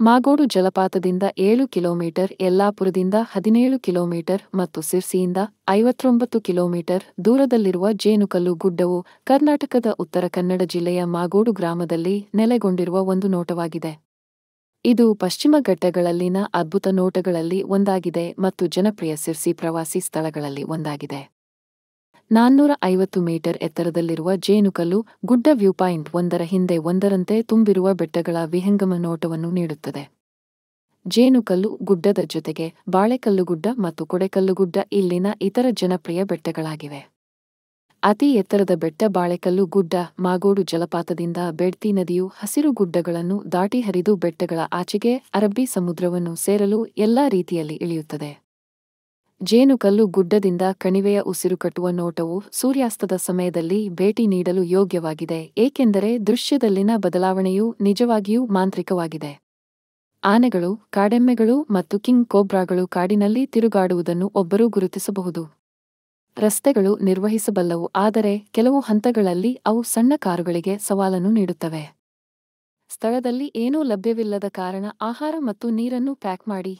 Magodu ಜಲಪಾತದಿಂದ 7 kilometre, ಯಲ್ಲಾಪುರದಿಂದ 17 kilometre ಮತ್ತು ಸಿರ್ಸಿಯಿಂದ 59 kilometre ದೂರದಲ್ಲಿರುವ ಜೇನುಕಲ್ಲು ಗುಡ್ಡವು ಕರ್ನಾಟಕದ ಉತ್ತರ ಕನ್ನಡ ಜಿಲ್ಲೆಯ ಮಾಗೋಡು ಗ್ರಾಮದಲ್ಲಿ ನೆಲೆಗೊಂಡಿರುವ ಒಂದು ನೋಟವಾಗಿದೆ. ಇದು ಪಶ್ಚಿಮ ಘಟ್ಟಗಳಲ್ಲಿನ ಅದ್ಭುತ ನೋಟಗಳಲ್ಲಿ ಒಂದಾಗಿದೆ ಮತ್ತು ಜನಪ್ರಿಯ ಸಿರ್ಸಿ ಪ್ರವಾಸಿ ಸ್ಥಳಗಳಲ್ಲಿ ಒಂದಾಗಿದೆ. 450 ಮೀಟರ್ ಎತ್ತರದಲ್ಲಿರುವ ಜೇನುಕಲ್ಲು ಗುಡ್ಡ ವ್ಯೂಪಾಯಿಂಟ್ ಒಂದರ ಹಿಂದೆ ಒಂದರಂತೆ ತುಂಬಿರುವ ಬೆಟ್ಟಗಳ ವಿಹಂಗಮ ನೋಟವನ್ನು ನೀಡುತ್ತದೆ. ಜೇನುಕಲ್ಲು ಗುಡ್ಡದ ಜೊತೆಗೆ ಬಾಳೆಕಲ್ಲುಗುಡ್ಡ ಮತ್ತು ಕೊಡೆಕಲ್ಲುಗುಡ್ಡ ಇಲ್ಲಿನ ಇತರ ಜನಪ್ರಿಯ ಬೆಟ್ಟಗಳಾಗಿವೆ. ಅತಿ ಎತ್ತರದ ಬೆಟ್ಟ ಬಾಳೆಕಲ್ಲು ಗುಡ್ಡ. ಮಾಗೋಡು ಜಲಪಾತದಿಂದ ಬೇಡ್ತಿ ನದಿಯು ಹಸಿರು ಗುಡ್ಡಗಳನ್ನು ದಾಟಿ ಹರಿದು ಬೆಟ್ಟಗಳ ಆಚೆಗೆ ಅರಬ್ಬಿ ಸಮುದ್ರವನ್ನು ಸೇರಲು ಎಲ್ಲಾ ರೀತಿಯಲ್ಲಿ ಇಳಿಯುತ್ತದೆ. ಜೇನುಕಲ್ಲು ಗುಡ್ಡದಿಂದ ಕಣಿವೆಯ ಉಸಿರುಕಟ್ಟುವ ನೋಟವು ಸೂರ್ಯಾಸ್ತದ ಸಮಯದಲ್ಲಿ ಭೇಟಿ ನೀಡಲು ಯೋಗ್ಯವಾಗಿದೆ, ಏಕೆಂದರೆ ದೃಶ್ಯದಲ್ಲಿನ ಬದಲಾವಣೆಯು ನಿಜವಾಗಿಯೂ ಮಾಂತ್ರಿಕವಾಗಿದೆ. ಆನೆಗಳು, ಕಾಡೆಮ್ಮೆಗಳು ಮತ್ತು ಕಿಂಗ್ ಕೋಬ್ರಾಗಳು ಕಾಡಿನಲ್ಲಿ ತಿರುಗಾಡುವುದನ್ನು ಒಬ್ಬರು ಗುರುತಿಸಬಹುದು. ರಸ್ತೆಗಳು ನಿರ್ವಹಿಸಬಲ್ಲವು, ಆದರೆ ಕೆಲವು ಹಂತಗಳಲ್ಲಿ ಅವು ಸಣ್ಣ ಕಾರುಗಳಿಗೆ ಸವಾಲನ್ನು ನೀಡುತ್ತವೆ. ಸ್ಥಳದಲ್ಲಿ ಏನೂ ಲಭ್ಯವಿಲ್ಲದ ಕಾರಣ ಆಹಾರ ಮತ್ತು ನೀರನ್ನು ಪ್ಯಾಕ್ ಮಾಡಿ.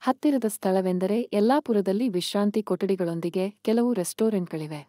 ಹತ್ತಿರದ ಸ್ಥಳವೆಂದರೆ ಯಲ್ಲಾಪುರದಲ್ಲಿ ವಿಶ್ರಾಂತಿ ಕೊಠಡಿಗಳೊಂದಿಗೆ ಕೆಲವು ರೆಸ್ಟೋರೆಂಟ್ಗಳಿವೆ.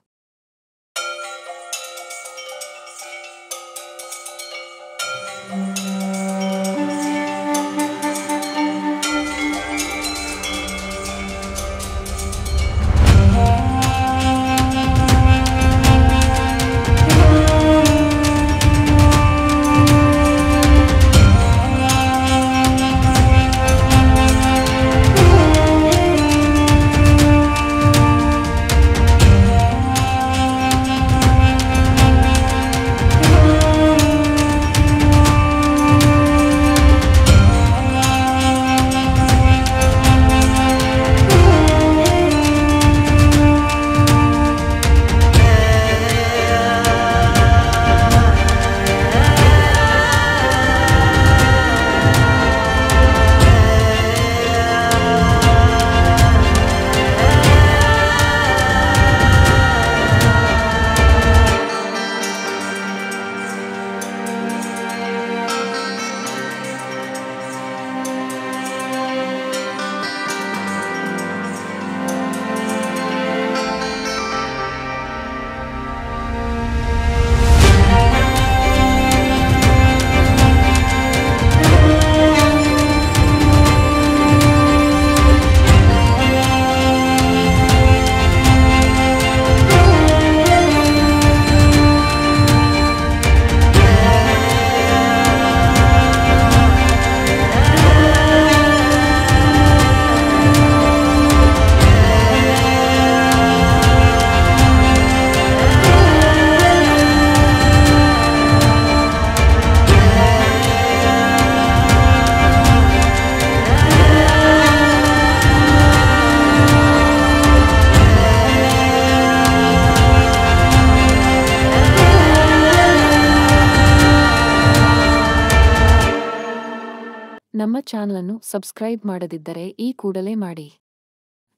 ನಮ್ಮ ಚಾನಲನ್ನು ಸಬ್ಸ್ಕ್ರೈಬ್ ಮಾಡದಿದ್ದರೆ ಈ ಕೂಡಲೇ ಮಾಡಿ.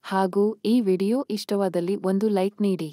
ಹಾಗೂ ಈ ವಿಡಿಯೋ ಇಷ್ಟವಾದಲ್ಲಿ ಒಂದು ಲೈಕ್ ನೀಡಿ.